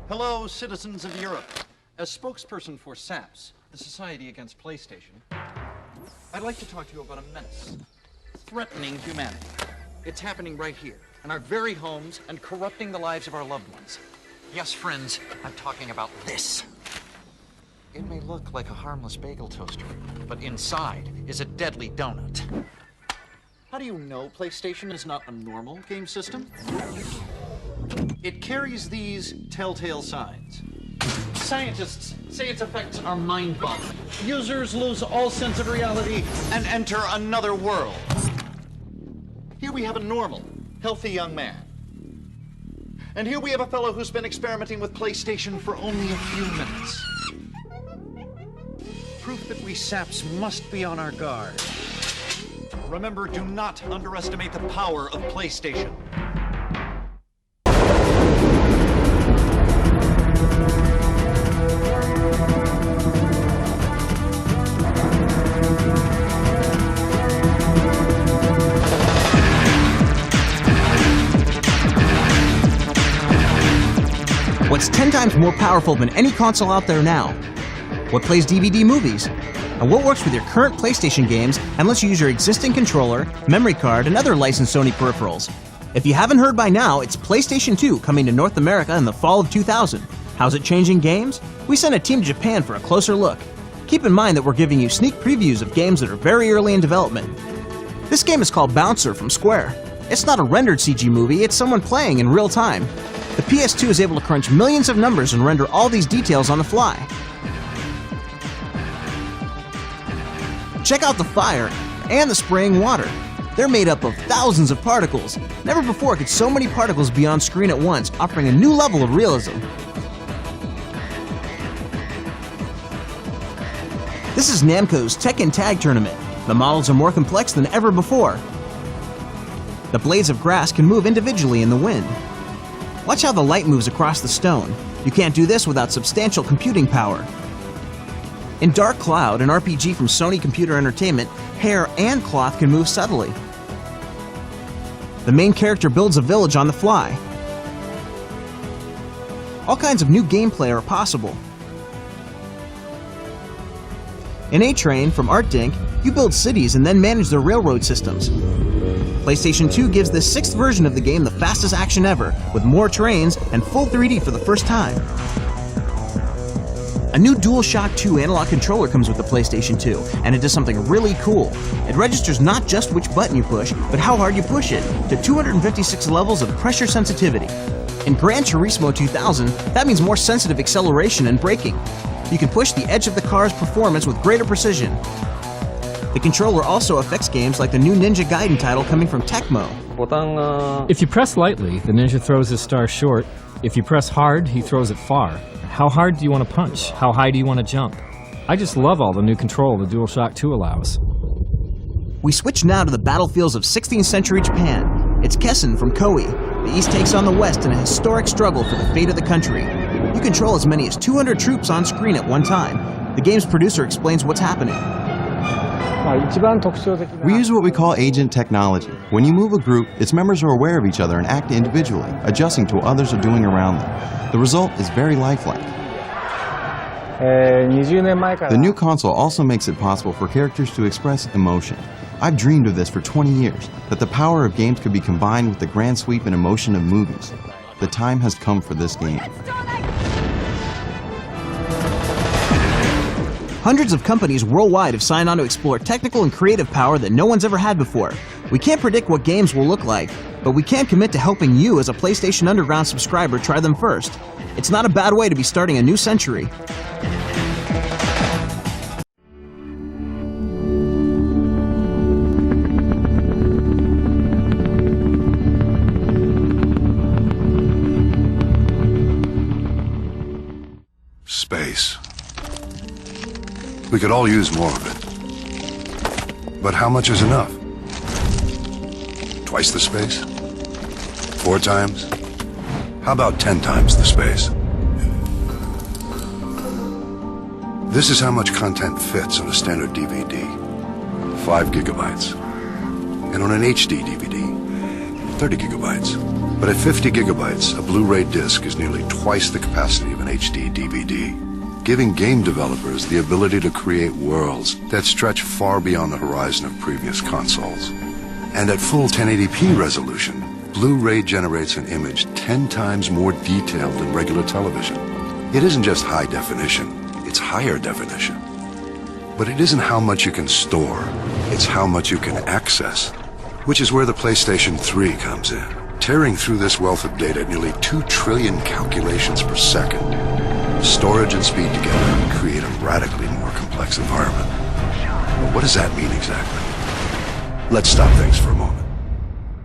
Hello, citizens of Europe. As spokesperson for SAPS, the Society Against PlayStation, I'd like to talk to you about a menace threatening humanity. It's happening right here, in our very homes, and corrupting the lives of our loved ones. Yes, friends, I'm talking about this. It may look like a harmless bagel toaster, but inside is a deadly donut. How do you know PlayStation is not a normal game system? It carries these telltale signs. Scientists say its effects are mind-boggling. Users lose all sense of reality and enter another world. Here we have a normal, healthy young man. And here we have a fellow who's been experimenting with PlayStation for only a few minutes. Proof that we saps must be on our guard. Remember, do not underestimate the power of PlayStation. What's 10 times more powerful than any console out there now? What plays DVD movies? And what works with your current PlayStation games and lets you use your existing controller, memory card, and other licensed Sony peripherals? If you haven't heard by now, it's PlayStation 2 coming to North America in the fall of 2000. How's it changing games? We sent a team to Japan for a closer look. Keep in mind that we're giving you sneak previews of games that are very early in development. This game is called Bouncer from Square. It's not a rendered CG movie, it's someone playing in real time. The PS2 is able to crunch millions of numbers and render all these details on the fly. Check out the fire and the spraying water. They're made up of thousands of particles. Never before could so many particles be on screen at once, offering a new level of realism. This is Namco's Tekken Tag Tournament. The models are more complex than ever before. The blades of grass can move individually in the wind. Watch how the light moves across the stone. You can't do this without substantial computing power. In Dark Cloud, an RPG from Sony Computer Entertainment, hair and cloth can move subtly. The main character builds a village on the fly. All kinds of new gameplay are possible. In A-Train from ArtDink, you build cities and then manage their railroad systems. PlayStation 2 gives this sixth version of the game the fastest action ever, with more trains and full 3D for the first time. A new DualShock 2 analog controller comes with the PlayStation 2, and it does something really cool. It registers not just which button you push, but how hard you push it, to 256 levels of pressure sensitivity. In Gran Turismo 2000, that means more sensitive acceleration and braking. You can push the edge of the car's performance with greater precision. The controller also affects games like the new Ninja Gaiden title coming from Tecmo. If you press lightly, the ninja throws his star short. If you press hard, he throws it far. How hard do you want to punch? How high do you want to jump? I just love all the new control the DualShock 2 allows. We switch now to the battlefields of 16th century Japan. It's Kessen from Koei. The East takes on the West in a historic struggle for the fate of the country. You control as many as 200 troops on screen at one time. The game's producer explains what's happening. We use what we call agent technology. When you move a group, its members are aware of each other and act individually, adjusting to what others are doing around them. The result is very lifelike. The new console also makes it possible for characters to express emotion. I've dreamed of this for 20 years, that the power of games could be combined with the grand sweep and emotion of movies. The time has come for this game. Hundreds of companies worldwide have signed on to explore technical and creative power that no one's ever had before. We can't predict what games will look like, but we can commit to helping you as a PlayStation Underground subscriber try them first. It's not a bad way to be starting a new century. Space. We could all use more of it. But how much is enough? Twice the space? 4 times? How about 10 times the space? This is how much content fits on a standard DVD. 5 gigabytes. And on an HD DVD, 30 gigabytes. But at 50 gigabytes, a Blu-ray disc is nearly twice the capacity of an HD DVD, giving game developers the ability to create worlds that stretch far beyond the horizon of previous consoles. And at full 1080p resolution, Blu-ray generates an image 10 times more detailed than regular television. It isn't just high definition, it's higher definition. But it isn't how much you can store, it's how much you can access, which is where the PlayStation 3 comes in, tearing through this wealth of data at nearly 2 trillion calculations per second. Storage and speed together create a radically more complex environment. But what does that mean exactly? Let's stop things for a moment.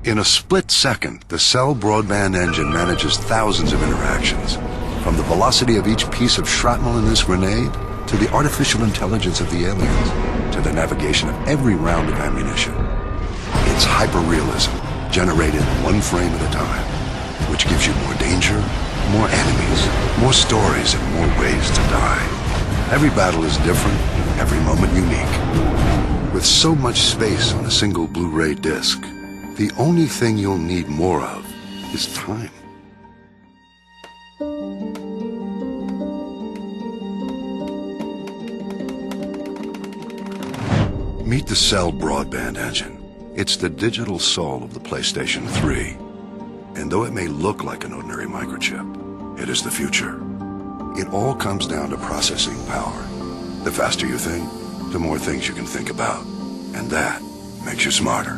In a split second, the Cell broadband engine manages thousands of interactions, from the velocity of each piece of shrapnel in this grenade, to the artificial intelligence of the aliens, to the navigation of every round of ammunition. It's hyper-realism, generated one frame at a time, which gives you more danger, more enemies, more stories, and more ways to die. Every battle is different, every moment unique. With so much space on a single Blu-ray disc, the only thing you'll need more of is time. Meet the Cell broadband engine. It's the digital soul of the PlayStation 3. And though it may look like an ordinary microchip, it is the future. It all comes down to processing power. The faster you think, the more things you can think about. And that makes you smarter.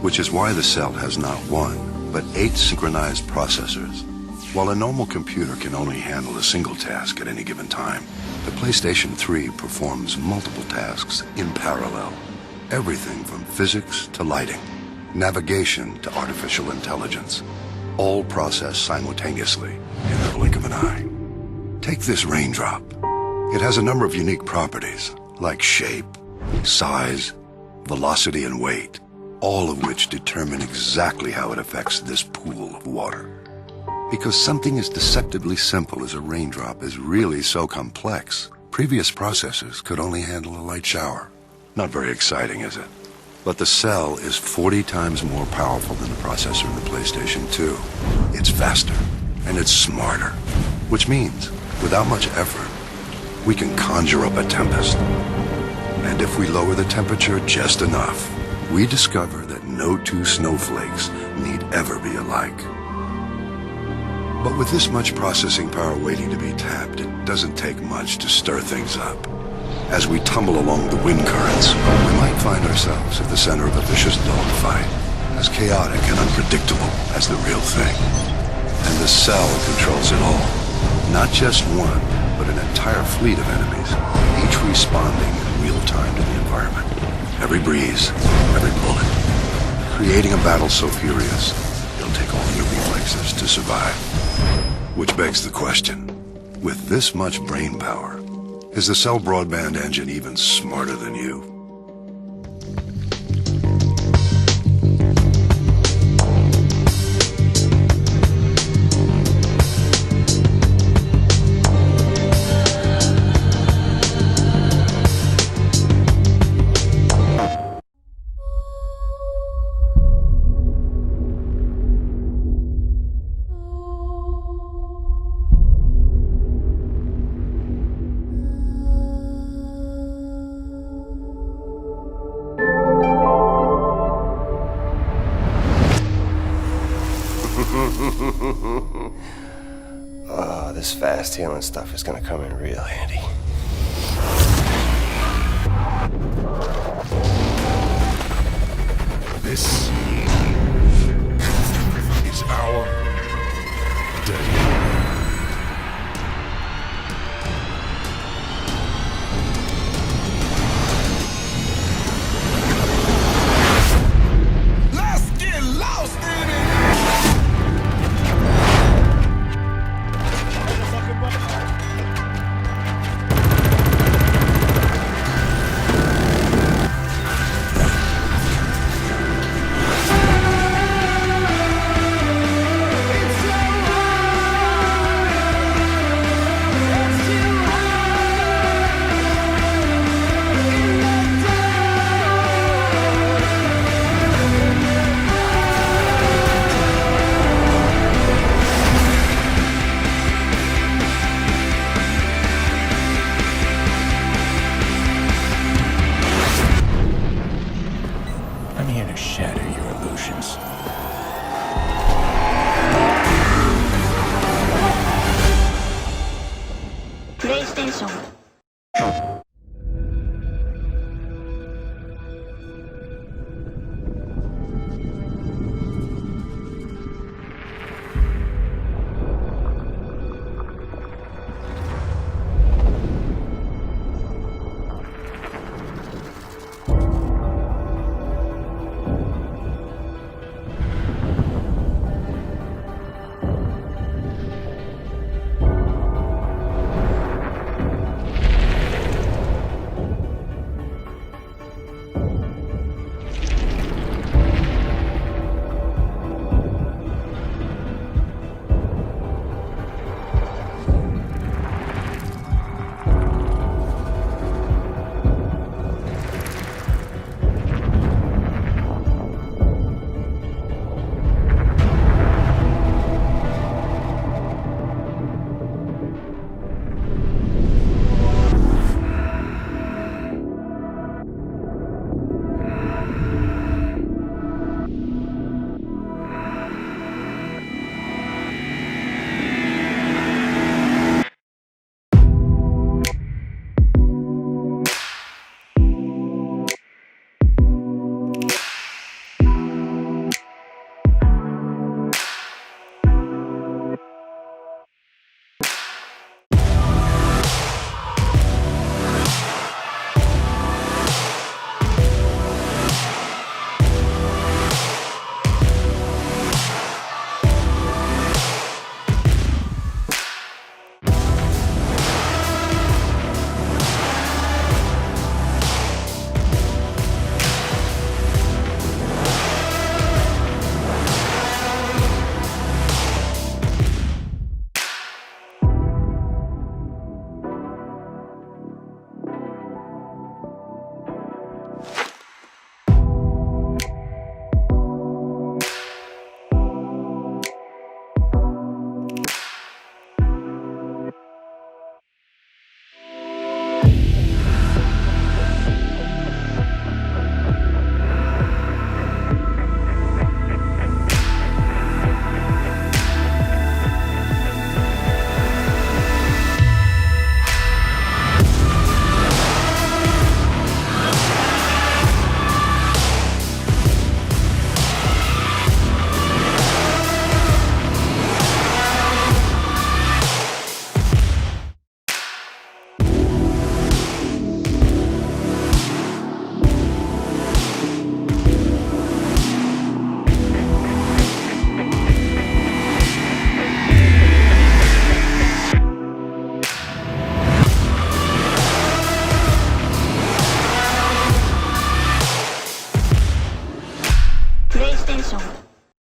Which is why the Cell has not one, but 8 synchronized processors. While a normal computer can only handle a single task at any given time, the PlayStation 3 performs multiple tasks in parallel. Everything from physics to lighting, navigation to artificial intelligence, all processed simultaneously in the blink of an eye. Take this raindrop. It has a number of unique properties, like shape, size, velocity, and weight, all of which determine exactly how it affects this pool of water. Because something as deceptively simple as a raindrop is really so complex, previous processors could only handle a light shower. Not very exciting, is it? But the Cell is 40 times more powerful than the processor in the PlayStation 2. It's faster, and it's smarter. Which means, without much effort, we can conjure up a tempest. And if we lower the temperature just enough, we discover that no two snowflakes need ever be alike. But with this much processing power waiting to be tapped, it doesn't take much to stir things up. As we tumble along the wind currents, we might find ourselves at the center of a vicious dogfight, as chaotic and unpredictable as the real thing. And the Cell controls it all. Not just one, but an entire fleet of enemies, each responding in real time to the environment. Every breeze, every bullet, creating a battle so furious, it'll take all your reflexes to survive. Which begs the question, with this much brain power, is the Cell broadband engine even smarter than you? Oh, this fast healing stuff is gonna come in real handy. This is our